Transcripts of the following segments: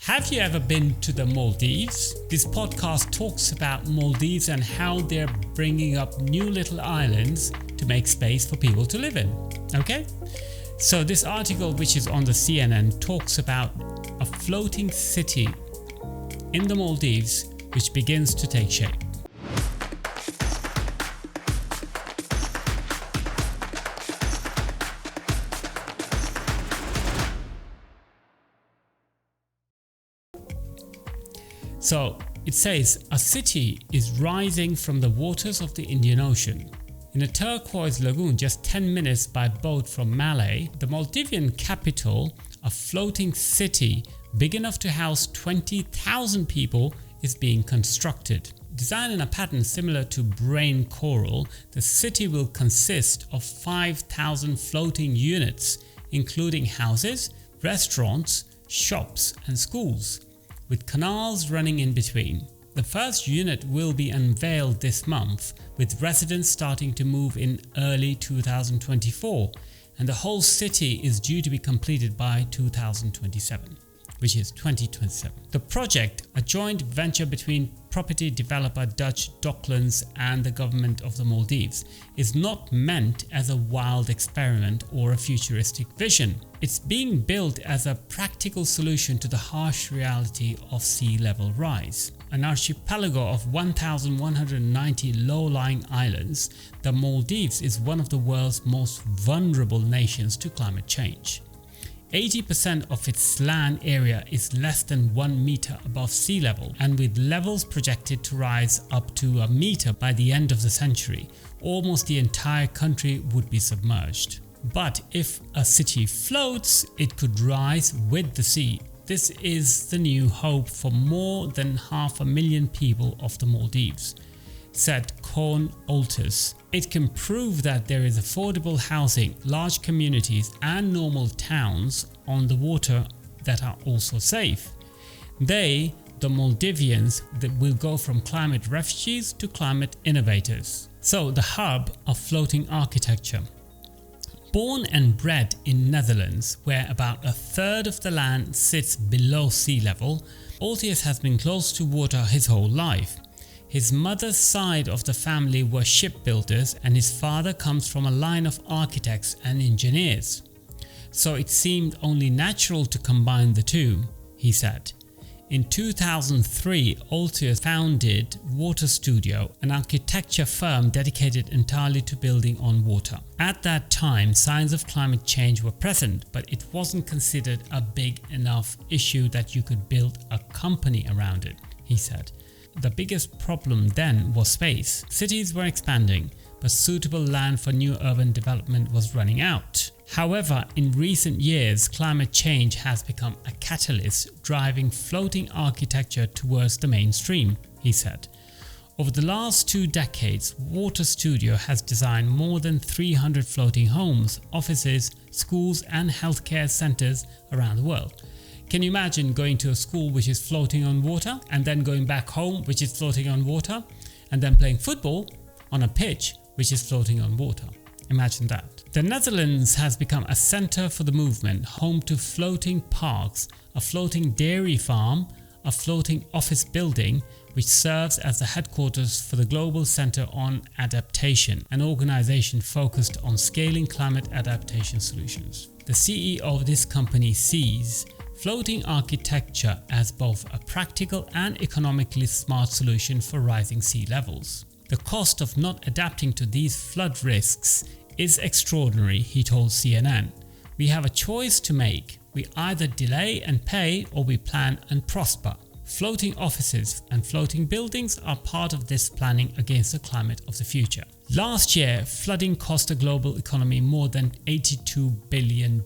Have you ever been to the Maldives? This podcast talks about Maldives and how they're bringing up new little islands to make space for people to live in. Okay? So this article, which is on the CNN, talks about a floating city in the Maldives which begins to take shape. So it says a city is rising from the waters of the Indian Ocean. In a turquoise lagoon just 10 minutes by boat from Malé, the Maldivian capital, a floating city big enough to house 20,000 people, is being constructed. Designed in a pattern similar to brain coral, the city will consist of 5,000 floating units, including houses, restaurants, shops and schools, with canals running in between. The first unit will be unveiled this month, with residents starting to move in early 2024, and the whole city is due to be completed by 2027, which is 2027. The project, a joint venture between property developer Dutch Docklands and the government of the Maldives, is not meant as a wild experiment or a futuristic vision. It's being built as a practical solution to the harsh reality of sea level rise. An archipelago of 1,190 low-lying islands, the Maldives is one of the world's most vulnerable nations to climate change. 80% of its land area is less than 1 meter above sea level, and with levels projected to rise up to a meter by the end of the century, almost the entire country would be submerged. But if a city floats, it could rise with the sea. This is the new hope for more than 500,000 people of the Maldives, said Corn Altus. It can prove that there is affordable housing, large communities and normal towns on the water that are also safe. They, the Maldivians, that will go from climate refugees to climate innovators. So the hub of floating architecture. Born and bred in Netherlands, where about a third of the land sits below sea level, Altus has been close to water his whole life. His mother's side of the family were shipbuilders and his father comes from a line of architects and engineers. So it seemed only natural to combine the two, he said. In 2003, Altus founded Water Studio, an architecture firm dedicated entirely to building on water. At that time, signs of climate change were present, but it wasn't considered a big enough issue that you could build a company around it, he said. The biggest problem then was space. Cities were expanding, but suitable land for new urban development was running out. However, in recent years, climate change has become a catalyst driving floating architecture towards the mainstream, he said. Over the last 2 decades, Water Studio has designed more than 300 floating homes, offices, schools and healthcare centers around the world. Can you imagine going to a school which is floating on water and then going back home which is floating on water and then playing football on a pitch which is floating on water? Imagine that. The Netherlands has become a center for the movement, home to floating parks, a floating dairy farm, a floating office building which serves as the headquarters for the Global Center on Adaptation, an organization focused on scaling climate adaptation solutions. The CEO of this company sees floating architecture as both a practical and economically smart solution for rising sea levels. The cost of not adapting to these flood risks is extraordinary, he told CNN. We have a choice to make. We either delay and pay or we plan and prosper. Floating offices and floating buildings are part of this planning against the climate of the future. Last year, flooding cost the global economy more than $82 billion,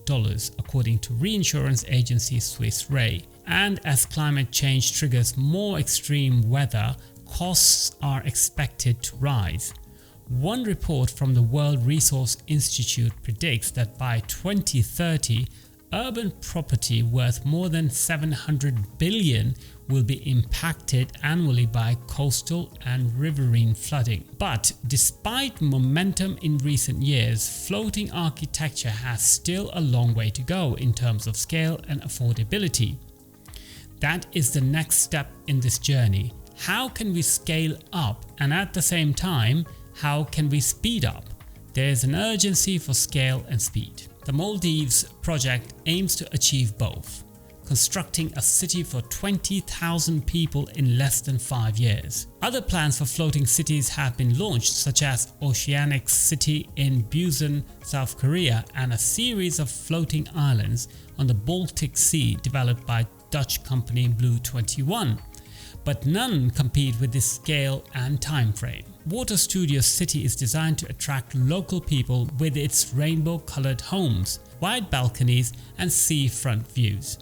according to reinsurance agency Swiss Re. And as climate change triggers more extreme weather, costs are expected to rise. One report from the World Resource Institute predicts that by 2030, urban property worth more than $700 billion will be impacted annually by coastal and riverine flooding. But despite momentum in recent years, floating architecture has still a long way to go in terms of scale and affordability. That is the next step in this journey. How can we scale up, and at the same time, how can we speed up? There is an urgency for scale and speed. The Maldives project aims to achieve both, constructing a city for 20,000 people in less than 5 years. Other plans for floating cities have been launched, such as Oceanic City in Busan, South Korea, and a series of floating islands on the Baltic Sea developed by Dutch company Blue 21. But none compete with this scale and time frame. Water Studio City is designed to attract local people with its rainbow-colored homes, wide balconies, and seafront views.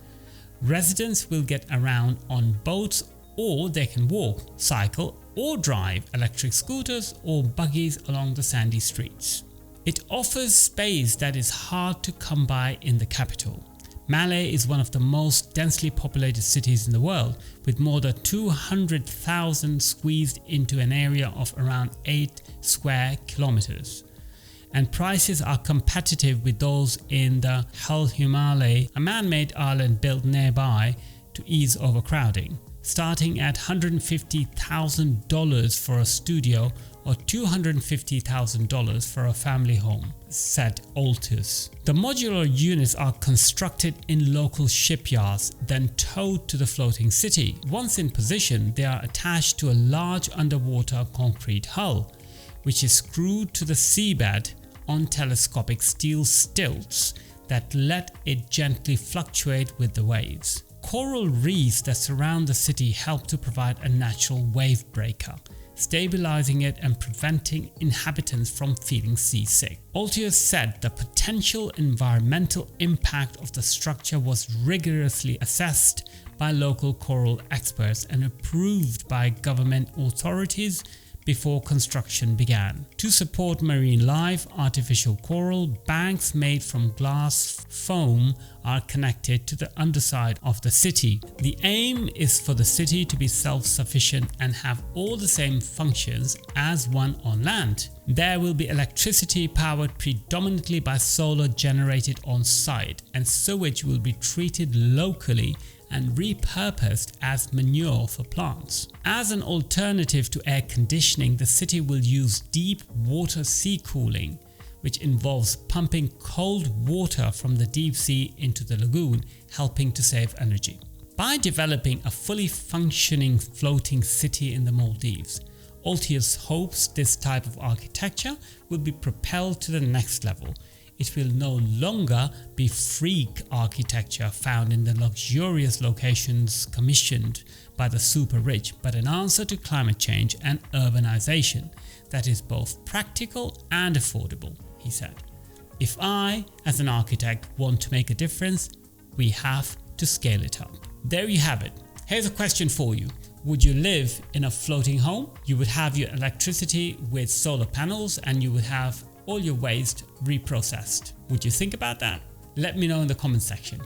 Residents will get around on boats, or they can walk, cycle, or drive electric scooters or buggies along the sandy streets. It offers space that is hard to come by in the capital. Malé is one of the most densely populated cities in the world, with more than 200,000 squeezed into an area of around 8 square kilometers. And prices are competitive with those in the Maldives, a man-made island built nearby to ease overcrowding, starting at $150,000 for a studio or $250,000 for a family home, said Altus. The modular units are constructed in local shipyards, then towed to the floating city. Once in position, they are attached to a large underwater concrete hull, which is screwed to the seabed on telescopic steel stilts that let it gently fluctuate with the waves. Coral reefs that surround the city help to provide a natural wave breaker, stabilizing it and preventing inhabitants from feeling seasick. Altius said the potential environmental impact of the structure was rigorously assessed by local coral experts and approved by government authorities before construction began. To support marine life, artificial coral banks made from glass foam are connected to the underside of the city. The aim is for the city to be self-sufficient and have all the same functions as one on land. There will be electricity powered predominantly by solar generated on site, and sewage will be treated locally and repurposed as manure for plants. As an alternative to air conditioning, the city will use deep water sea cooling, which involves pumping cold water from the deep sea into the lagoon, helping to save energy. By developing a fully functioning floating city in the Maldives, Altius hopes this type of architecture will be propelled to the next level. It will no longer be freak architecture found in the luxurious locations commissioned by the super rich, but an answer to climate change and urbanization that is both practical and affordable, he said. If I, as an architect, want to make a difference, we have to scale it up. There you have it. Here's a question for you. Would you live in a floating home? You would have your electricity with solar panels and you would have all your waste reprocessed. Would you think about that? Let me know in the comment section.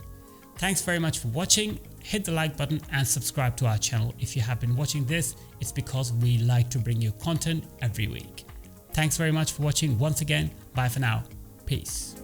Thanks very much for watching. Hit the like button and subscribe to our channel. If you have been watching this, it's because we like to bring you content every week. Thanks very much for watching once again. Bye for now. Peace.